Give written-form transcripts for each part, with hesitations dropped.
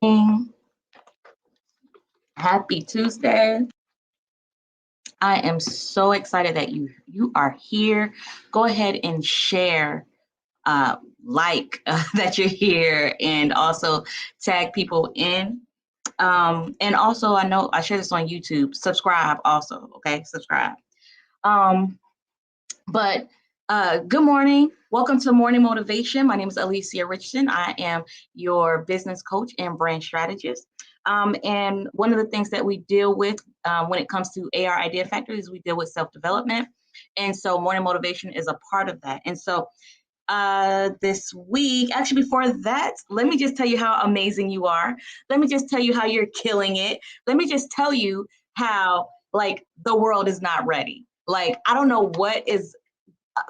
morning. Happy Tuesday. I am so excited that you are here. Go ahead and share, that you're here, and also tag people in. And also, I know I share this on YouTube. Subscribe also, okay? Subscribe. Um, but good morning. Welcome to Morning Motivation. My name is Alicia Richardson. I am your business coach and brand strategist. And one of the things that we deal with when it comes to AR Idea Factory is we deal with self-development. And so Morning Motivation is a part of that. And so this week, actually before that, let me just tell you how amazing you are. Let me just tell you how you're killing it. Let me just tell you how like the world is not ready. Like, I don't know what is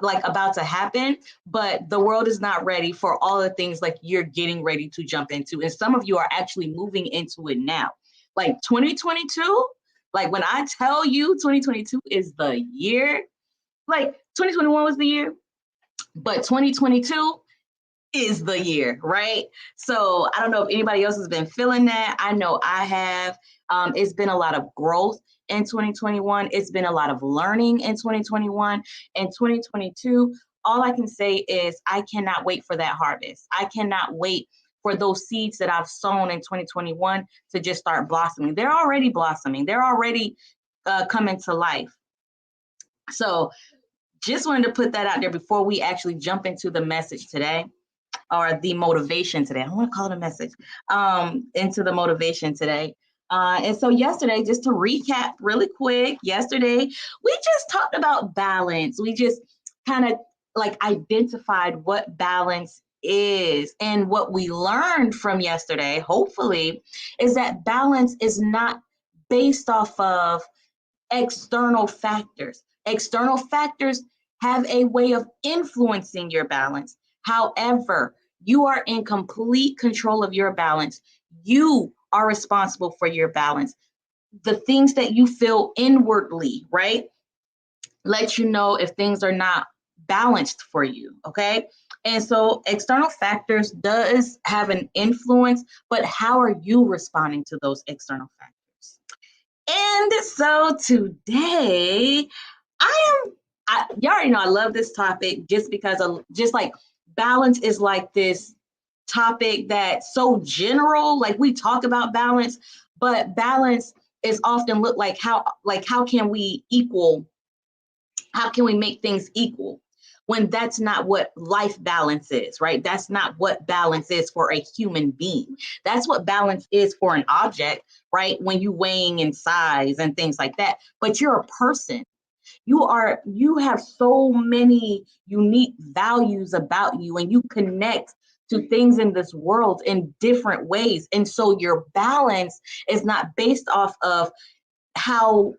like about to happen, but the world is not ready for all the things like you're getting ready to jump into. And some of you are actually moving into it now. Like 2022, like when I tell you 2022 is the year, like 2021 was the year, but 2022 is the year, right? So I don't know if anybody else has been feeling that. I know I have. It's been a lot of growth in 2021. It's been a lot of learning in 2021 and 2022. All I can say is I cannot wait for that harvest. I cannot wait for those seeds that I've sown in 2021 to just start blossoming. They're already blossoming. They're already coming to life. So just wanted to put that out there before we actually jump into the message today, or the motivation today. I don't want to call it a message, into the motivation today. And so yesterday, just to recap really quick, yesterday, we just talked about balance. We just kind of like identified what balance is. And what we learned from yesterday, hopefully, is that balance is not based off of external factors. External factors have a way of influencing your balance. However, you are in complete control of your balance. You are responsible for your balance. The things that you feel inwardly, right, let you know if things are not balanced for you, okay? And so external factors does have an influence, but how are you responding to those external factors? And so today, you already know I love this topic just because of just like balance is like this topic that's so general. Like we talk about balance, but balance is often look like how can we equal, how can we make things equal when that's not what life balance is, right? That's not what balance is for a human being. That's what balance is for an object, right? When you weighing in size and things like that. But you're a person. You have so many unique values about you, and you connect to things in this world in different ways. And so your balance is not based off of how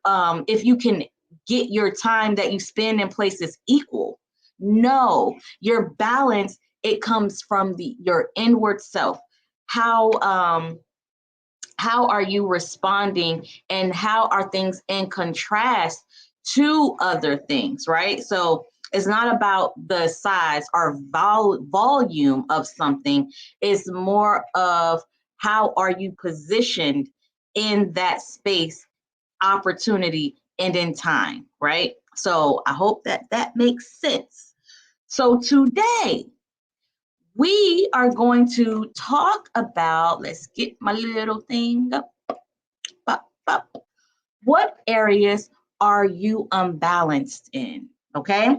if you can get your time that you spend in places equal. No, your balance, it comes from your inward self. How are you responding, and how are things in contrast to other things, right? So it's not about the size or volume of something. It's more of how are you positioned in that space, opportunity, and in time, right? So I hope that that makes sense. So today we are going to talk about, let's get my little thing up, up, up. What areas are you unbalanced in? Okay.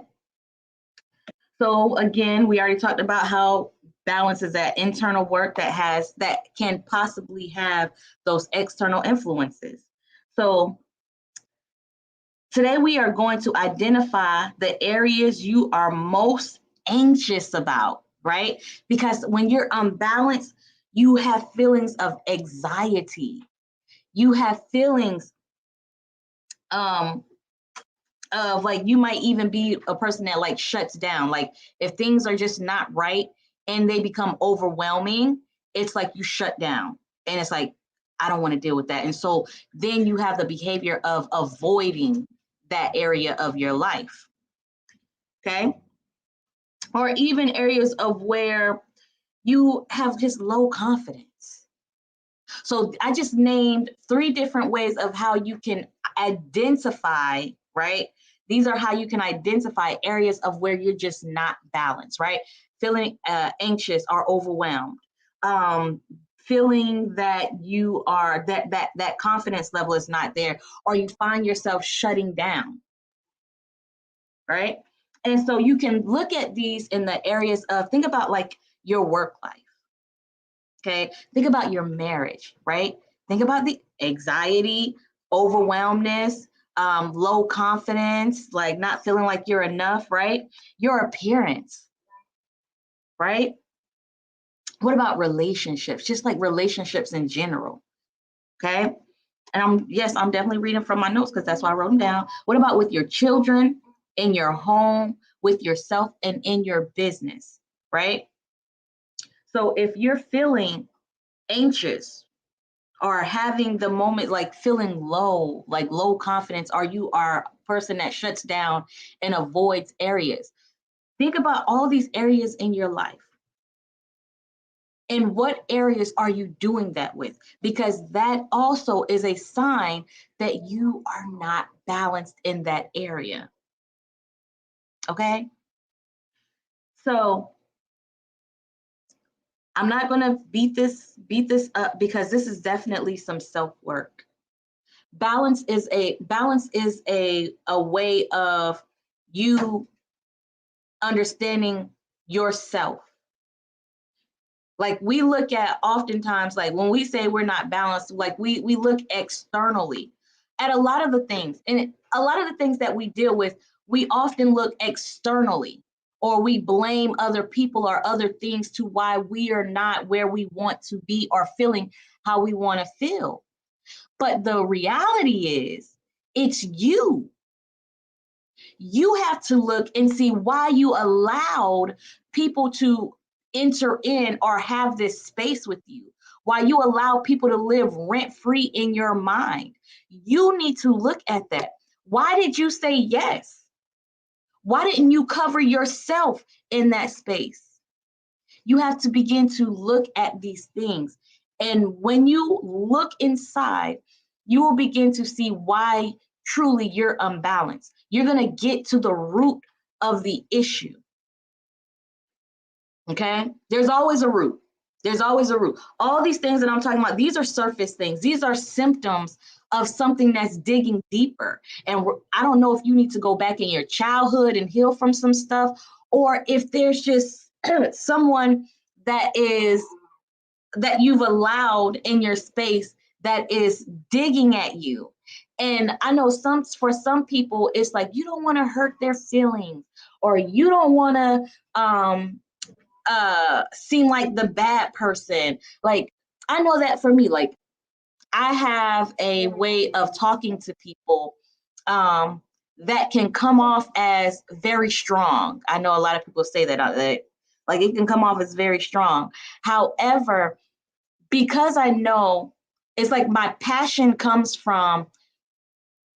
So again, we already talked about how balance is that internal work that can possibly have those external influences. So today, we are going to identify the areas you are most anxious about, right? Because when you're unbalanced, you have feelings of anxiety. You have feelings um, of like you might even be a person that like shuts down. Like if things are just not right and they become overwhelming, it's like you shut down. And it's like, I don't want to deal with that. And so then you have the behavior of avoiding that area of your life. Okay. Or even areas of where you have just low confidence. So I just named 3 different ways of how you can identify, right? These are how you can identify areas of where you're just not balanced, right? Feeling anxious or overwhelmed, feeling that you are that confidence level is not there, or you find yourself shutting down, right? And so you can look at these in the areas of, think about like your work life. Okay, think about your marriage, right? Think about the anxiety, overwhelmness, low confidence, like not feeling like you're enough, right? Your appearance, right? What about relationships? Just like relationships in general, okay? And I'm definitely reading from my notes because that's why I wrote them down. What about with your children, in your home, with yourself, and in your business, right? So if you're feeling anxious, or having the moment like feeling low, like low confidence, or you are a person that shuts down and avoids areas. Think about all these areas in your life. And what areas are you doing that with? Because that also is a sign that you are not balanced in that area. Okay? So I'm not going to beat this up because this is definitely some self-work. Balance is a way of you understanding yourself. Like we look at oftentimes, like when we say we're not balanced, like we look externally at a lot of the things, and a lot of the things that we deal with, we often look externally, or we blame other people or other things to why we are not where we want to be or feeling how we want to feel. But the reality is, it's you. You have to look and see why you allowed people to enter in or have this space with you, why you allow people to live rent free in your mind. You need to look at that. Why did you say yes? Why didn't you cover yourself in that space? You have to begin to look at these things. And when you look inside, you will begin to see why truly you're unbalanced. You're going to get to the root of the issue. Okay? There's always a root. There's always a root. All these things that I'm talking about, these are surface things. These are symptoms of something that's digging deeper. And I don't know if you need to go back in your childhood and heal from some stuff, or if there's just someone that you've allowed in your space that is digging at you. And I know for some people, it's like you don't want to hurt their feelings, or you don't want to seem like the bad person. Like I know that for me, like I have a way of talking to people that can come off as very strong. I know a lot of people say that like it can come off as very strong. However, because I know, it's like my passion comes from,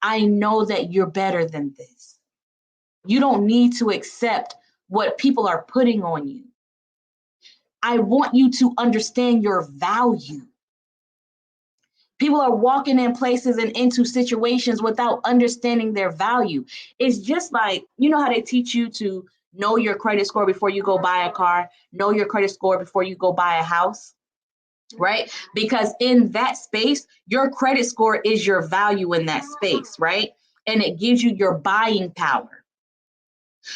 I know that you're better than this. You don't need to accept what people are putting on you. I want you to understand your value. People are walking in places and into situations without understanding their value. It's just like, you know how they teach you to know your credit score before you go buy a car, know your credit score before you go buy a house, right? Because in that space, your credit score is your value in that space, right? And it gives you your buying power.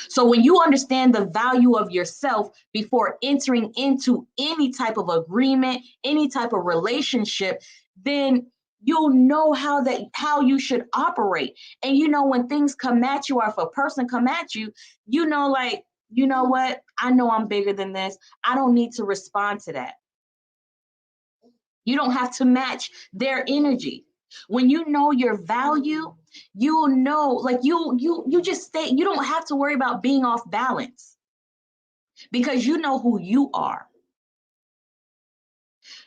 So when you understand the value of yourself before entering into any type of agreement, any type of relationship, then you'll know how you should operate. And you know, when things come at you, or if a person come at you, you know, like, you know what? I know I'm bigger than this. I don't need to respond to that. You don't have to match their energy. When you know your value, you'll know, like you just stay, you don't have to worry about being off balance because you know who you are.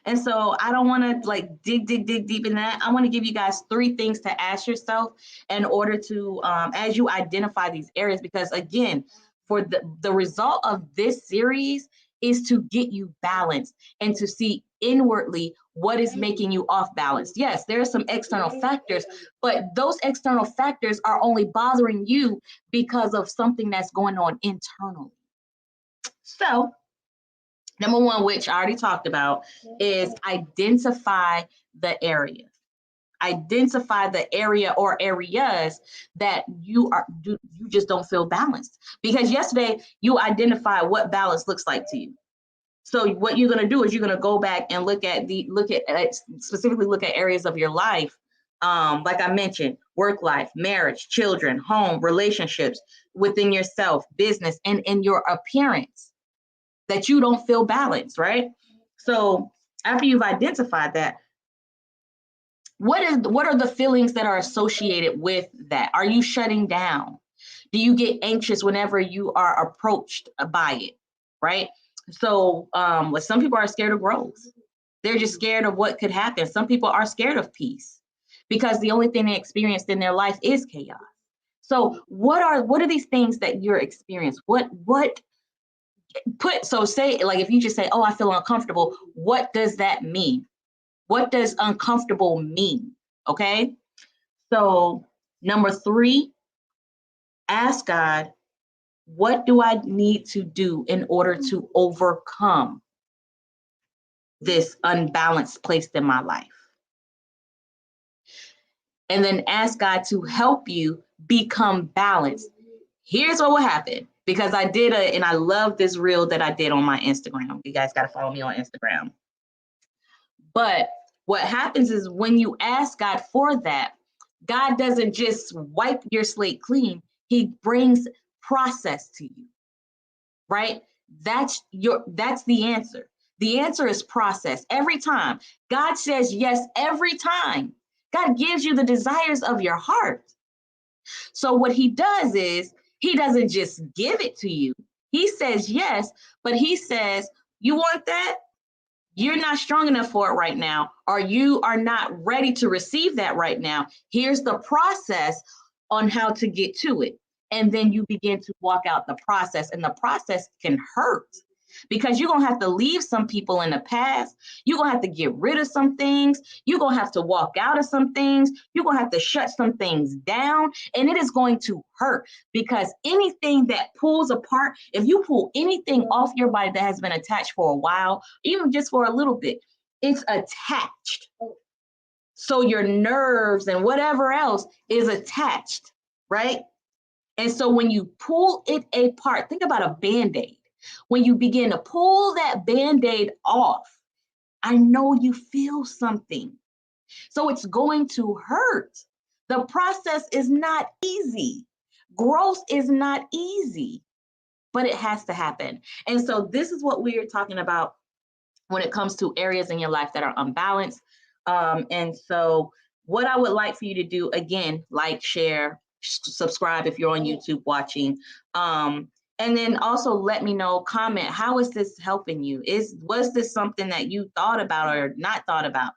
And so I don't want to like dig deep in that. I want to give you guys 3 things to ask yourself in order to, as you identify these areas, because again, for the result of this series is to get you balanced and to see inwardly what is making you off balance. Yes, there are some external factors, but those external factors are only bothering you because of something that's going on internally. So, number one, which I already talked about, is identify the area. Identify the area or areas that you just don't feel balanced. Because yesterday you identified what balance looks like to you. So what you're going to do is you're going to go back and specifically look at areas of your life, like I mentioned, work life, marriage, children, home, relationships, within yourself, business, and in your appearance, that you don't feel balanced, right? So after you've identified that, what are the feelings that are associated with that? Are you shutting down? Do you get anxious whenever you are approached by it, right? So some people are scared of growth. They're just scared of what could happen. Some people are scared of peace because the only thing they experienced in their life is chaos. So what are these things that you're experiencing? Say, like, if you just say, oh, I feel uncomfortable, what does that mean? What does uncomfortable mean? Okay. So number 3, ask God, what do I need to do in order to overcome this unbalanced place in my life? And then ask God to help you become balanced. Here's what will happen, because I did and I love this reel that I did on my Instagram. You guys got to follow me on Instagram. But what happens is when you ask God for that, God doesn't just wipe your slate clean. He brings process to you, right? That's the answer. The answer is process. Every time God says yes, every time God gives you the desires of your heart. So what he does is he doesn't just give it to you. He says yes, but he says, you want that? You're not strong enough for it right now, or you are not ready to receive that right now. Here's the process on how to get to it. And then you begin to walk out the process, and the process can hurt because you're going to have to leave some people in the past. You're going to have to get rid of some things. You're going to have to walk out of some things. You're going to have to shut some things down, and it is going to hurt because anything that pulls apart, if you pull anything off your body that has been attached for a while, even just for a little bit, it's attached. So your nerves and whatever else is attached, right? And so when you pull it apart, think about a Band-Aid. When you begin to pull that Band-Aid off, I know you feel something. So it's going to hurt. The process is not easy. Growth is not easy, but it has to happen. And so this is what we are talking about when it comes to areas in your life that are unbalanced. And so what I would like for you to do, again, like, share, subscribe if you're on YouTube watching. And then also let me know, comment, how is this helping you? Was this something that you thought about or not thought about?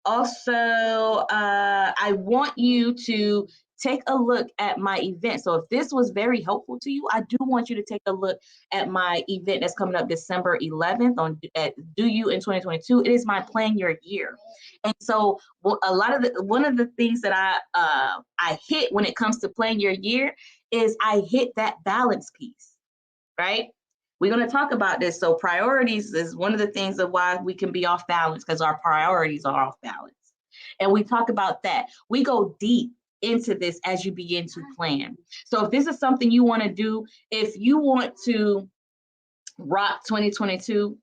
Also, I want you to take a look at my event. So if this was very helpful to you, I do want you to take a look at my event that's coming up December 11th at Do You in 2022. It is my Plan Your Year. And so one of the things that I hit when it comes to Plan Your Year is I hit that balance piece, right? We're going to talk about this. So priorities is one of the things of why we can be off balance, because our priorities are off balance. And we talk about that. We go deep into this as you begin to plan. So if this is something you want to do, if you want to rock 2022,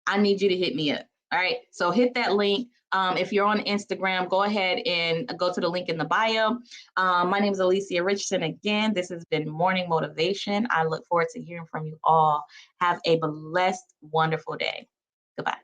I need you to hit me up. All right. So hit that link. If you're on Instagram, go ahead and go to the link in the bio. My name is Alicia Richardson. Again, this has been Morning Motivation. I look forward to hearing from you all. Have a blessed, wonderful day. Goodbye.